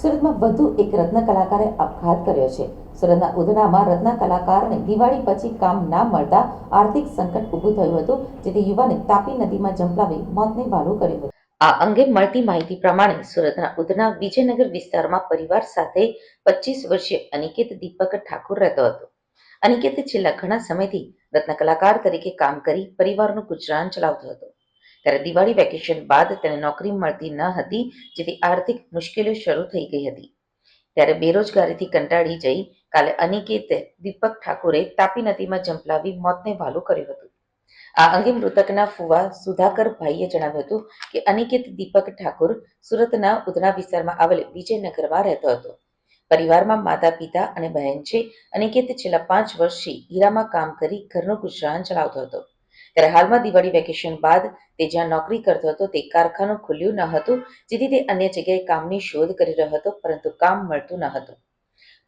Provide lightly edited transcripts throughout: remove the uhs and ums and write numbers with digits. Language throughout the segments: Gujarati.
સુરતમાં વધુ એક રત્ન કલાકારે આપઘાત કર્યો છે। સુરતના ઉધનામાં રત્ન કલાકારને દિવાળી પછી કામ ના મળતા આર્થિક સંકટ ઊભું થયું હતું, જેથી યુવાને તાપી નદીમાં ઝંપલાવી મોતને વહાલું કર્યું હતું। આ અંગે મળતી માહિતી પ્રમાણે સુરતના ઉધના વિજયનગર વિસ્તારમાં પરિવાર સાથે 25 વર્ષીય અનિકેત દીપક ઠાકુર રહેતો હતો। અનિકેત છેલ્લા ઘણા સમયથી રત્ન કલાકાર તરીકે કામ કરી પરિવારનું ગુજરાન ચલાવતો હતો, ત્યારે દિવાળી વેકેશન બાદ તેને નોકરી મળતી ન હતી, જેથી આર્થિક મુશ્કેલીઓ શરૂ થઈ ગઈ હતી। ત્યારે બેરોજગારીથી કંટાળી જઈ કાલે અનિકેતે દીપક ઠાકુરે તાપી નદીમાં ઝંપલાવી મોતને વહાલું કર્યું હતું। આ અંગે મૃતકના ફુવા સુધાકરભાઈએ જણાવ્યું હતું કે અનિકેત દીપક ઠાકુર સુરતના ઉધના વિસ્તારમાં આવેલ વિજયનગરમાં રહેતો હતો। પરિવારમાં માતા પિતા અને બહેન છે। અનિકેત છેલ્લા 5 વર્ષથી હીરામાં કામ કરી ઘરનું ગુજરાન ચલાવતો હતો, ત્યારે હાલમાં દિવાળી વેકેશન બાદ તે જ્યાં નોકરી કરતો હતો તે કારખાનું ખુલ્યું ન હતું, જેથી તે અન્ય જગ્યાએ કામની શોધ કરી રહ્યો હતો, પરંતુ કામ મળતું ન હતું।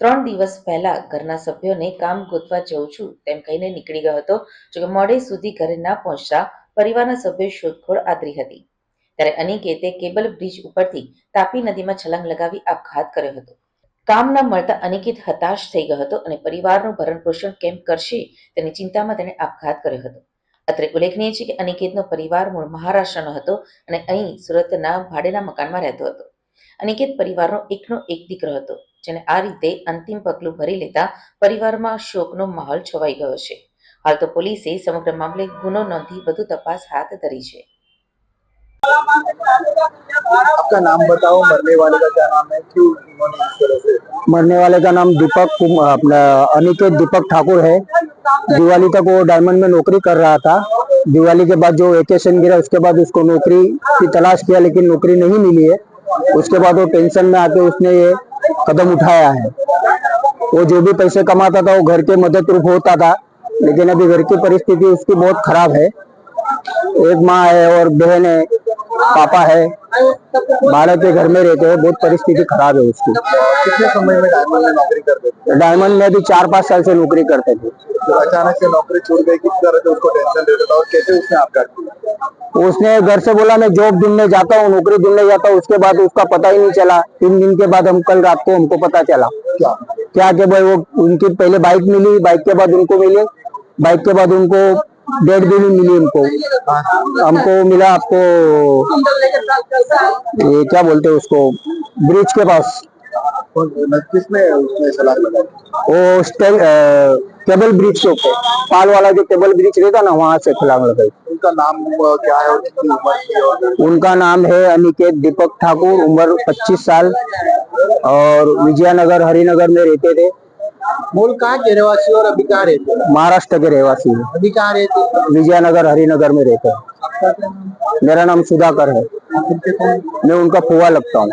3 દિવસ પહેલા ઘરના સભ્યોને કામ ગોતવા જઉં છું તેમ કહીને નીકળી ગયો હતો, જોકે મોડે સુધી ઘરે ના પહોંચતા પરિવારના સભ્યોએ શોધખોળ આદરી હતી। ત્યારે અનિકેતે કેબલ બ્રિજ ઉપરથી તાપી નદીમાં છલાંગ લગાવી આપઘાત કર્યો હતો। કામ ન મળતા અનિકેત હતાશ થઈ ગયો હતો અને પરિવારનું ભરણપોષણ કેમ કરશે તેની ચિંતામાં તેણે આપઘાત કર્યો હતો। અત્રે ઉલ્લેખનીય છે કે અનિકેતનો પરિવાર મૂળ મહારાષ્ટ્રનો હતો અને અહીં સુરતના ભાડેના મકાનમાં રહેતો હતો। અનિકેત પરિવારનો એકનો એક દીકરો હતો, જેને આ રીતે અંતિમ પગલું ભરી લેતા પરિવારમાં શોકનો માહોલ છવાઈ ગયો છે। હાલ તો પોલીસે સમગ્ર મામલે ગુનો નોંધી વધુ તપાસ હાથ ધરી છે। आपका नाम बताओ, मरने वाले का क्या नाम है, क्यों उन्होंने इस तरह से? मरने वाले का नाम अपना अनिकेत दीपक ठाकुर है। दिवाली तक वो डायमंड में नौकरी कर रहा था। दिवाली के बाद जो वेकेशन गिरा उसके बाद उसको नौकरी की तलाश किया, लेकिन नौकरी नहीं मिली है। उसके बाद वो टेंशन में आके उसने ये कदम उठाया है। वो जो भी पैसे कमाता था वो घर के मदद रूप होता था, लेकिन अभी घर की परिस्थिति उसकी बहुत खराब है। एक माँ है और बहन है, पापा है, बालक के घर में रहते हैं। बहुत परिस्थिति खराब है उसकी। कितने समय में डायमंड में नौकरी करते थे? डायमंड में भी 4-5 साल से नौकरी करते थे। तो अचानक से नौकरी छूट गई, किस तरह से उसको टेंशन रहता था और कैसे उसने आपघात किया? उसने घर से बोला मैं जॉब ढूंढने जाता हूँ, नौकरी ढूंढने जाता हूँ। उसके बाद उसका पता ही नहीं चला। 3 दिन के बाद हम कल रात को हमको पता चला क्या कि भाई वो उनकी पहले बाइक मिली, बाइक के बाद उनको मिली, बाइक के बाद उनको डेड भी नहीं मिली। हमको मिला आपको ये क्या बोलते हैं उसको, ब्रिज के पास। किसने उसने सलाह लगाई? वो केबल ब्रिज के ऊपर, पाल वाला जो केबल ब्रिज रहता ना, वहां से छलांग लगाई। उनका नाम क्या है और कितनी उम्र थी? और उनका नाम है अनिकेत दीपक ठाकुर, उम्र 25 साल, और विजयनगर हरिनगर में रहते थे। मूल कहाँ के रहवासी और अभी कहाँ रहते हैं? महाराष्ट्र के रहवासी है। अभी कहाँ रहते हैं? विजयनगर हरिनगर में रहते हैं। आपका क्या नाम? मेरा नाम सुधाकर है, आप उनके कौन? मैं उनका फुआ लगता हूँ।